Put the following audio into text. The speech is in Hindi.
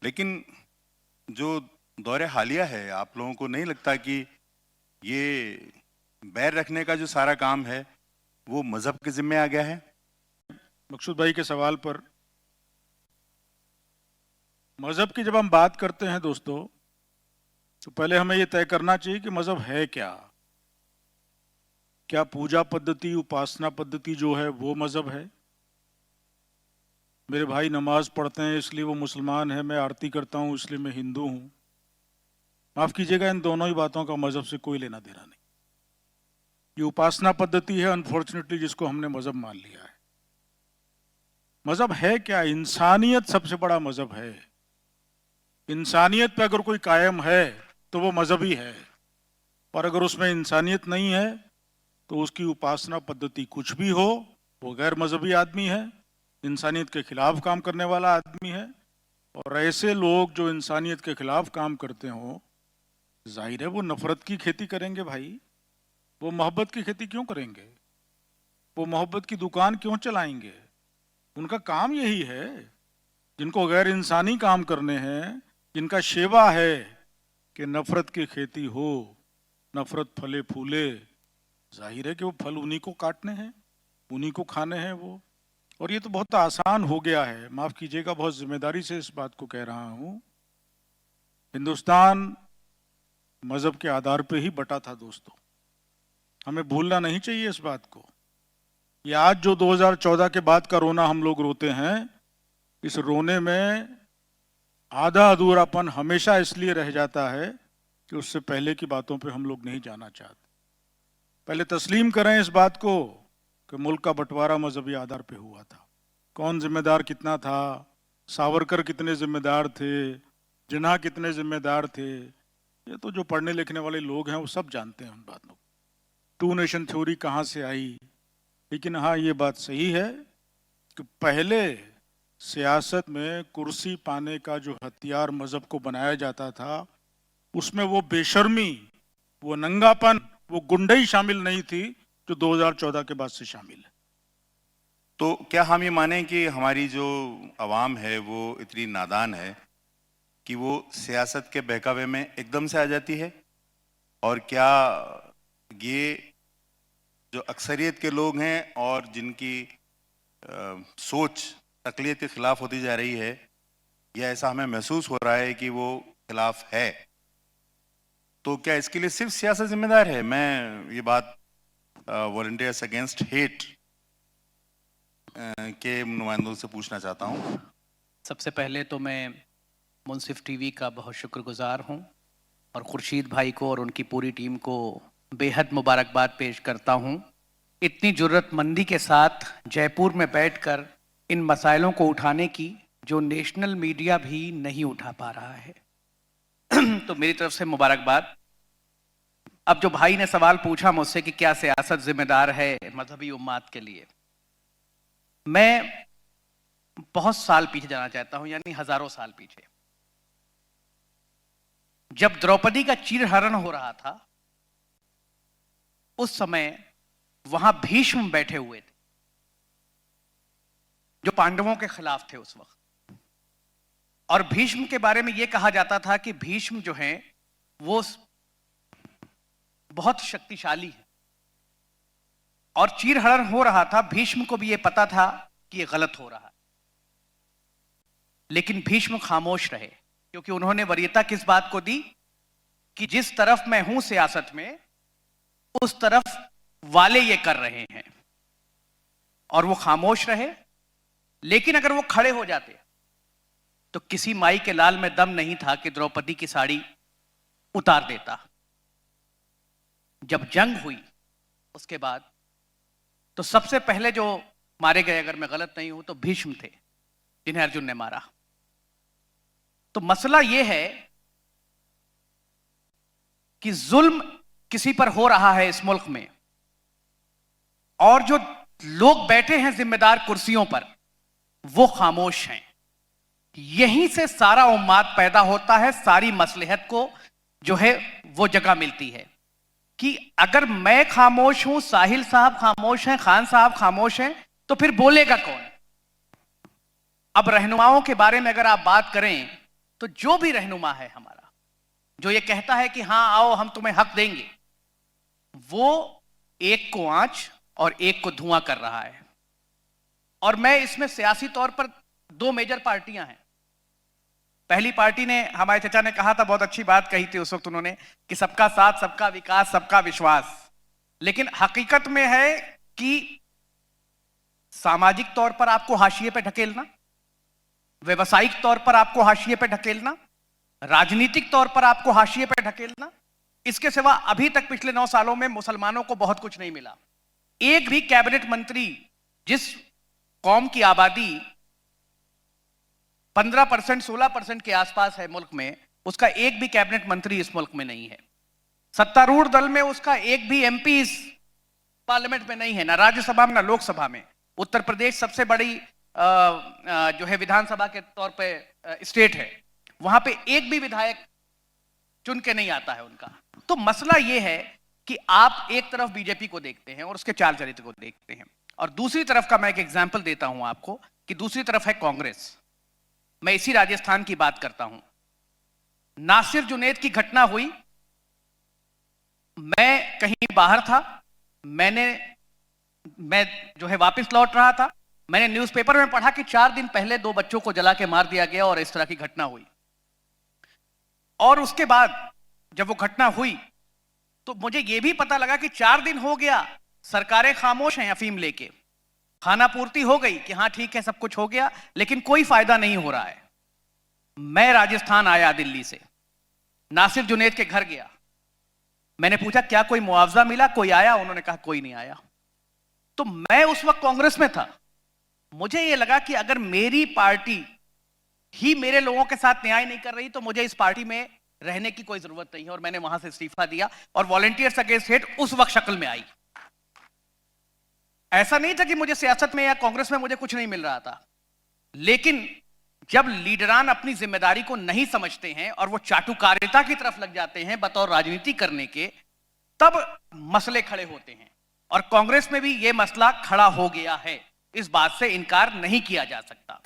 लेकिन जो दौरे हालिया है, आप लोगों को नहीं लगता कि ये बैर रखने का जो सारा काम है वो मजहब के जिम्मे आ गया है? मकसूद भाई के सवाल पर मजहब की जब हम बात करते हैं दोस्तों, तो पहले हमें यह तय करना चाहिए कि मजहब है क्या। क्या पूजा पद्धति, उपासना पद्धति जो है वो मजहब है? मेरे भाई नमाज पढ़ते हैं इसलिए वो मुसलमान है, मैं आरती करता हूं इसलिए मैं हिंदू हूं। माफ कीजिएगा, इन दोनों ही बातों का मजहब से कोई लेना देना नहीं। ये उपासना पद्धति है अनफॉर्चुनेटली, जिसको हमने मजहब मान लिया है। मजहब है क्या? इंसानियत सबसे बड़ा मजहब है। इंसानियत पे अगर कोई कायम है तो वो मजहबी है, और अगर उसमें इंसानियत नहीं है तो उसकी उपासना पद्धति कुछ भी हो, वो गैर मजहबी आदमी है, इंसानियत के खिलाफ काम करने वाला आदमी है। और ऐसे लोग जो इंसानियत के खिलाफ काम करते हो, जाहिर है वो नफरत की खेती करेंगे भाई। वो मोहब्बत की खेती क्यों करेंगे? वो मोहब्बत की दुकान क्यों चलाएंगे? उनका काम यही है। जिनको गैर इंसानी काम करने हैं, जिनका शेवा है कि नफरत की खेती हो, नफरत फले फूले, जाहिर है कि वो फल उन्हीं को काटने हैं, उन्हीं को खाने हैं वो। और ये तो बहुत आसान हो गया है, माफ कीजिएगा, बहुत जिम्मेदारी से इस बात को कह रहा हूं। हिंदुस्तान मजहब के आधार पे ही बटा था दोस्तों, हमें भूलना नहीं चाहिए इस बात को। ये आज जो 2014 के बाद का रोना हम लोग रोते हैं, इस रोने में आधा अधूरापन हमेशा इसलिए रह जाता है कि उससे पहले की बातों पे हम लोग नहीं जाना चाहते। पहले तस्लीम करें इस बात को कि मुल्क का बंटवारा मजहबी आधार पे हुआ था। कौन जिम्मेदार कितना था, सावरकर कितने जिम्मेदार थे, जिन्ना कितने जिम्मेदार थे, ये तो जो पढ़ने लिखने वाले लोग हैं वो सब जानते हैं उन बातों को। टू नेशन थ्योरी कहाँ से आई? लेकिन हाँ, ये बात सही है कि पहले सियासत में कुर्सी पाने का जो हथियार मजहब को बनाया जाता था, उसमें वो बेशर्मी, वो नंगापन, वो गुंडई शामिल नहीं थी जो 2014 के बाद से शामिल है। तो क्या हम ये मानें कि हमारी जो आवाम है वो इतनी नादान है कि वो सियासत के बहकावे में एकदम से आ जाती है? और क्या ये जो अक्सरियत के लोग हैं और जिनकी सोच अक़लियत के खिलाफ होती जा रही है, या ऐसा हमें महसूस हो रहा है कि वो खिलाफ है, तो क्या इसके लिए सिर्फ सियासत जिम्मेदार है? मैं ये बात वॉलंटियर्स अगेंस्ट हेट के नुमाइंदों से पूछना चाहता हूँ। सबसे पहले तो मैं मुंसिफ टीवी का बहुत शुक्रगुजार हूँ और खुर्शीद भाई को और उनकी पूरी टीम को बेहद मुबारकबाद पेश करता हूँ। इतनी जुर्रतमंदी के साथ जयपुर में बैठकर इन मसाइलों को उठाने की जो नेशनल मीडिया भी नहीं उठा पा रहा है तो मेरी तरफ से मुबारकबाद। अब जो भाई ने सवाल पूछा मुझसे कि क्या सियासत जिम्मेदार है मजहबी उम्मात के लिए, मैं बहुत साल पीछे जाना चाहता हूं, यानी हजारों साल पीछे। जब द्रौपदी का चीरहरण हो रहा था, उस समय वहां भीष्म बैठे हुए थे जो पांडवों के खिलाफ थे उस वक्त। और भीष्म के बारे में यह कहा जाता था कि भीष्म जो हैं वो बहुत शक्तिशाली है। और चीरहरण हो रहा था, भीष्म को भी यह पता था कि यह गलत हो रहा है, लेकिन भीष्म खामोश रहे, क्योंकि उन्होंने वरीयता किस बात को दी कि जिस तरफ मैं हूं सियासत में, उस तरफ वाले ये कर रहे हैं, और वो खामोश रहे। लेकिन अगर वो खड़े हो जाते तो किसी माई के लाल में दम नहीं था कि द्रौपदी की साड़ी उतार देता। जब जंग हुई उसके बाद तो सबसे पहले जो मारे गए, अगर मैं गलत नहीं हूं, तो भीष्म थे जिन्हें अर्जुन ने मारा। तो मसला यह है कि जुल्म किसी पर हो रहा है इस मुल्क में, और जो लोग बैठे हैं जिम्मेदार कुर्सियों पर वो खामोश हैं। यहीं से सारा उम्माद पैदा होता है, सारी मसलहत को जो है वो जगह मिलती है कि अगर मैं खामोश हूं, साहिल साहब खामोश हैं, खान साहब खामोश हैं, तो फिर बोलेगा कौन? अब रहनुमाओं के बारे में अगर आप बात करें तो जो भी रहनुमा है हमारा, जो ये कहता है कि हां आओ हम तुम्हें हक देंगे, वो एक को आंच और एक को धुआं कर रहा है। और मैं इसमें सियासी तौर पर दो मेजर पार्टियां हैं। पहली पार्टी ने, हमारे चचा ने कहा था, बहुत अच्छी बात कही थी उस वक्त उन्होंने, कि सबका साथ, सबका विकास, सबका विश्वास। लेकिन हकीकत में है कि सामाजिक तौर पर आपको हाशिए पे ढकेलना, व्यवसायिक तौर पर आपको हाशिए पे ढकेलना, राजनीतिक तौर पर आपको हाशिए पे ढकेलना, इसके सिवा अभी तक पिछले 9 सालों में मुसलमानों को बहुत कुछ नहीं मिला। एक भी कैबिनेट मंत्री, जिस कौम की आबादी 15%, 16% के आसपास है मुल्क में, उसका एक भी कैबिनेट मंत्री इस मुल्क में नहीं है। सत्तारूढ़ दल में उसका एक भी एमपी इस पार्लियामेंट में नहीं है, ना राज्यसभा में ना लोकसभा में। उत्तर प्रदेश सबसे बड़ी जो है विधानसभा के तौर पे स्टेट है, वहां पे एक भी विधायक चुन के नहीं आता है उनका। तो मसला यह है कि आप एक तरफ बीजेपी को देखते हैं और उसके चाल चरित्र को देखते हैं, और दूसरी तरफ का मैं एक एग्जाम्पल देता हूं आपको कि दूसरी तरफ है कांग्रेस। मैं इसी राजस्थान की बात करता हूं। नासिर जुनैद की घटना हुई, मैं कहीं बाहर था, मैं जो है वापस लौट रहा था, मैंने न्यूज़पेपर में पढ़ा कि 4 दिन पहले 2 बच्चों को जला के मार दिया गया और इस तरह की घटना हुई। और उसके बाद जब वो घटना हुई तो मुझे यह भी पता लगा कि 4 दिन हो गया, सरकारें खामोश हैं अफीम लेके, खाना पूर्ति हो गई कि हाँ ठीक है सब कुछ हो गया, लेकिन कोई फायदा नहीं हो रहा है। मैं राजस्थान आया दिल्ली से, नासिर जुनैद के घर गया, मैंने पूछा क्या कोई मुआवजा मिला, कोई आया? उन्होंने कहा कोई नहीं आया। तो मैं उस वक्त कांग्रेस में था, मुझे यह लगा कि अगर मेरी पार्टी ही मेरे लोगों के साथ न्याय नहीं कर रही तो मुझे इस पार्टी में रहने की कोई जरूरत नहीं है, और मैंने वहां से इस्तीफा दिया और वॉलंटियर्स अगेंस्ट हेट उस वक्त शक्ल में आई। ऐसा नहीं था कि मुझे सियासत में या कांग्रेस में मुझे कुछ नहीं मिल रहा था, लेकिन जब लीडरान अपनी जिम्मेदारी को नहीं समझते हैं और वो चाटुकारिता की तरफ लग जाते हैं बतौर राजनीति करने के, तब मसले खड़े होते हैं। और कांग्रेस में भी यह मसला खड़ा हो गया है, इस बात से इनकार नहीं किया जा सकता।